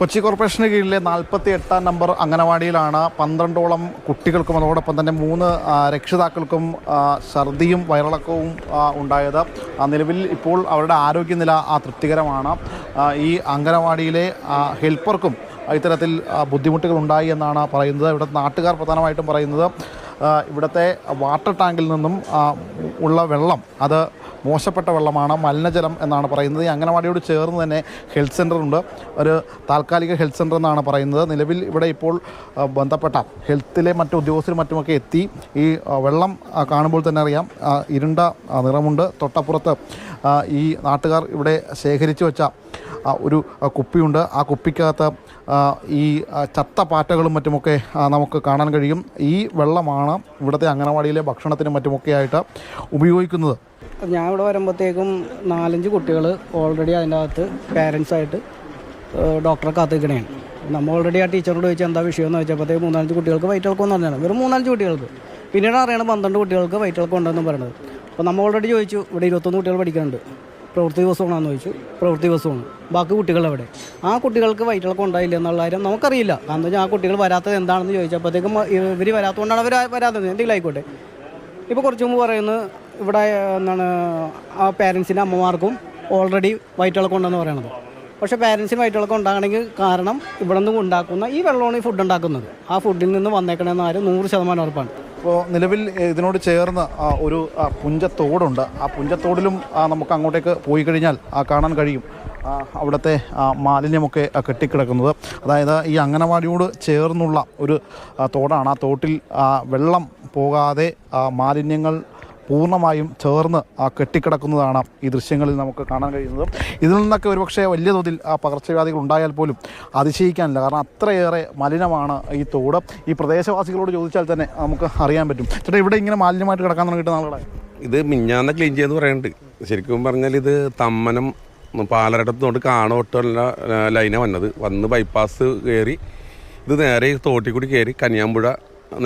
Kochi corporation കീഴിലെ 48-ാം number അംഗനവാടിയിലാണ് 12ഓളം കുട്ടികൾക്കും അതോടൊപ്പം തന്നെ 3 രക്ഷിതാക്കൾക്കും ഛർദിയും വയറിളക്കവും ഉണ്ടായത്. നിലവിൽ ഇപ്പോൾ അവരുടെ ആരോഗ്യനില തൃപ്തികരമാണ്. ഈ അംഗനവാടിയിലെ ഹെൽപ്പർക്കും ഇത്തരത്തിൽ ബുദ്ധിമുട്ടുകൾ ഉണ്ടായി എന്നാണ് പറയുന്നത്. ഇവിടുത്തെ നാട്ടുകാർ പ്രധാനമായിട്ടും പറയുന്നത് ഇവിടുത്തെ വാട്ടർ ടാങ്കിൽ നിന്നും ഉള്ള വെള്ളം അത് മോശപ്പെട്ട വെള്ളമാണ്, മലിനജലം എന്നാണ് പറയുന്നത്. ഈ അംഗനവാടിയോട് ചേർന്ന് തന്നെ ഹെൽത്ത് സെൻ്ററുണ്ട്, ഒരു താൽക്കാലിക ഹെൽത്ത് സെൻ്റർ എന്നാണ് പറയുന്നത്. നിലവിൽ ഇവിടെ ഇപ്പോൾ ബന്ധപ്പെട്ട ഹെൽത്തിലെ മറ്റു ഉദ്യോഗസ്ഥരും മറ്റുമൊക്കെ എത്തി. ഈ വെള്ളം കാണുമ്പോൾ തന്നെ അറിയാം ഇരുണ്ട നിറമുണ്ട്. തൊട്ടപ്പുറത്ത് ഈ നാട്ടുകാർ ഇവിടെ ശേഖരിച്ചു വെച്ച ഒരു കുപ്പിയുണ്ട്. ആ കുപ്പിക്കകത്ത് ഈ ചത്ത പാറ്റകളും മറ്റുമൊക്കെ നമുക്ക് കാണാൻ കഴിയും. ഈ വെള്ളമാണ് ഇവിടുത്തെ അംഗനവാടിയിലെ ഭക്ഷണത്തിനും മറ്റുമൊക്കെയായിട്ട് ഉപയോഗിക്കുന്നത്. ഞാൻ ഇവിടെ വരുമ്പോഴത്തേക്കും 4-5 കുട്ടികൾ ഓൾറെഡി അതിൻ്റെ അകത്ത് പാരൻസായിട്ട് ഡോക്ടറെ കാത്തിരിക്കണേണ്. നമ്മൾ ഓൾറെഡി ആ ടീച്ചറോട് ചോദിച്ചാൽ എന്താ വിഷയം എന്ന് ചോദിച്ചപ്പോഴത്തേക്ക് 3-5 കുട്ടികൾക്ക് വയറ്റിളക്കം പറഞ്ഞാണ്. വെറും 3-5 കുട്ടികൾക്ക്. പിന്നീട് അറിയണം 12 കുട്ടികൾക്ക് വയറ്റിളക്കം ഉണ്ടെന്ന് പറയുന്നത്. അപ്പോൾ നമ്മൾ ഓൾറെഡി ചോദിച്ചു, ഇവിടെ 21 കുട്ടികൾ പഠിക്കുന്നുണ്ട്, പ്രവൃത്തി ദിവസമാണെന്ന് ചോദിച്ചു. പ്രവൃത്തി ദിവസമാണ്. ബാക്കി കുട്ടികളെവിടെ? ആ കുട്ടികൾക്ക് വയറ്റിളക്കം ഉണ്ടായില്ല എന്നുള്ള കാര്യം നമുക്കറിയില്ല. കാരണം വെച്ചാൽ ആ കുട്ടികൾ വരാത്തത് എന്താണെന്ന് ചോദിച്ചപ്പോഴത്തേക്കും ഇവർ വരാത്തതുകൊണ്ടാണ് അവർ വരാത്തത്. എന്തെങ്കിലും ആയിക്കോട്ടെ. ഇപ്പോൾ കുറച്ച് മുമ്പ് പറയുന്നത് ഇവിടെ എന്താണ് ആ പാരൻസിൻ്റെ അമ്മമാർക്കും ഓൾറെഡി വയറ്റിളക്കം ഉണ്ടെന്ന് പറയണത്. പക്ഷേ പാരൻസിന് വയറ്റിളക്കം ഉണ്ടാകണമെങ്കിൽ കാരണം ഇവിടെ നിന്ന് ഉണ്ടാക്കുന്ന ഈ വെള്ളമാണ് ഈ ഫുഡ് ഉണ്ടാക്കുന്നത്. ആ ഫുഡിൽ നിന്ന് വന്നേക്കണമെന്ന് ആരും 100% ഉറപ്പാണ്. ഇപ്പോൾ നിലവിൽ ഇതിനോട് ചേർന്ന് ഒരു പുഞ്ചത്തോടുണ്ട്. ആ പുഞ്ചത്തോടിലും നമുക്ക് അങ്ങോട്ടേക്ക് പോയി കഴിഞ്ഞാൽ കാണാൻ കഴിയും അവിടുത്തെ മാലിന്യമൊക്കെ കെട്ടിക്കിടക്കുന്നത്. അതായത് ഈ അംഗനവാടിയോട് ചേർന്നുള്ള ഒരു തോടാണ്. ആ തോട്ടിൽ വെള്ളം പോകാതെ മാലിന്യങ്ങൾ പൂർണ്ണമായും ചേർന്ന് കെട്ടിക്കിടക്കുന്നതാണ് ഈ ദൃശ്യങ്ങളിൽ നമുക്ക് കാണാൻ കഴിയുന്നത്. ഇതിൽ നിന്നൊക്കെ ഒരുപക്ഷെ വലിയ തോതിൽ പകർച്ചവ്യാധികൾ ഉണ്ടായാൽ പോലും അതിശയിക്കാനില്ല. കാരണം അത്രയേറെ മലിനമാണ് ഈ തോട്. ഈ പ്രദേശവാസികളോട് ചോദിച്ചാൽ തന്നെ നമുക്ക് അറിയാൻ പറ്റും. ചേട്ടാ, ഇവിടെ ഇങ്ങനെ മാലിന്യമായിട്ട് കിടക്കാൻ തുടങ്ങിയിട്ട് നാളുകളായി? ഇത് മിഞ്ഞാന്ന് ക്ലീൻ ചെയ്തെന്ന് പറയുന്നുണ്ട്. ശരിക്കും പറഞ്ഞാൽ ഇത് തമ്മനം പാലരടത്തോട്ട് കാണോട്ടുള്ള ലൈനാണ് വന്ന് ബൈപ്പാസ് കയറി ഇത് നേരെ തോട്ടിൽ കൂടി കയറി കന്യാമ്പുഴ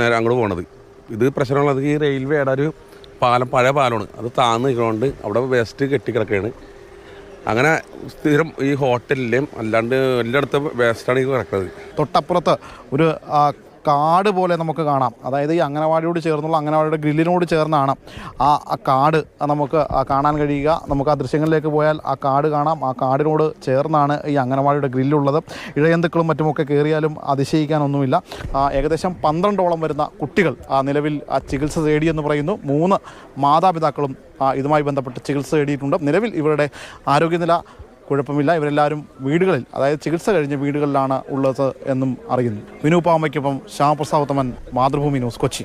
നേരെ അങ്ങോട്ട് പോണത്. ഇത് പ്രശ്നമുള്ളത് ഈ റെയിൽവേയുടെ ഒരു പാലം, പഴയ പാലമാണ്. അത് താന്ന് നിൽക്കുന്നതുകൊണ്ട് അവിടെ വേസ്റ്റ് കെട്ടിക്കിടക്കുകയാണ്. അങ്ങനെ സ്ഥിരം ഈ ഹോട്ടലിലെയും അല്ലാണ്ട് എല്ലായിടത്തും വേസ്റ്റാണ് ഈ കിടക്കുന്നത്. തൊട്ടപ്പുറത്ത് ഒരു കാട് പോലെ നമുക്ക് കാണാം. അതായത് ഈ അംഗനവാടിയോട് ചേർന്നുള്ള അംഗനവാടിയുടെ ഗ്രില്ലിനോട് ചേർന്നാണ് ആ കാട് നമുക്ക് കാണാൻ കഴിയുക. നമുക്ക് ആ ദൃശ്യങ്ങളിലേക്ക് പോയാൽ ആ കാട് കാണാം. ആ കാടിനോട് ചേർന്നാണ് ഈ അംഗനവാടിയുടെ ഗ്രില്ലുള്ളത്. ഇഴജന്തുക്കളും മറ്റുമൊക്കെ കയറിയാലും അതിശയിക്കാനൊന്നുമില്ല. ഏകദേശം 12ഓളം വരുന്ന കുട്ടികൾ നിലവിൽ ചികിത്സ തേടിയെന്ന് പറയുന്നു. 3 മാതാപിതാക്കളും ഇതുമായി ബന്ധപ്പെട്ട് ചികിത്സ തേടിയിട്ടുണ്ട്. നിലവിൽ ഇവരുടെ ആരോഗ്യനില കുഴപ്പമില്ല. ഇവരെല്ലാവരും വീടുകളിൽ, അതായത് ചികിത്സ കഴിഞ്ഞ വീടുകളിലാണ് ഉള്ളത് എന്നും അറിയുന്നു. വിനു പാമയ്ക്കൊപ്പം ശ്യാമപ്രസാദ് ഉത്തമൻ, മാതൃഭൂമി ന്യൂസ്, കൊച്ചി.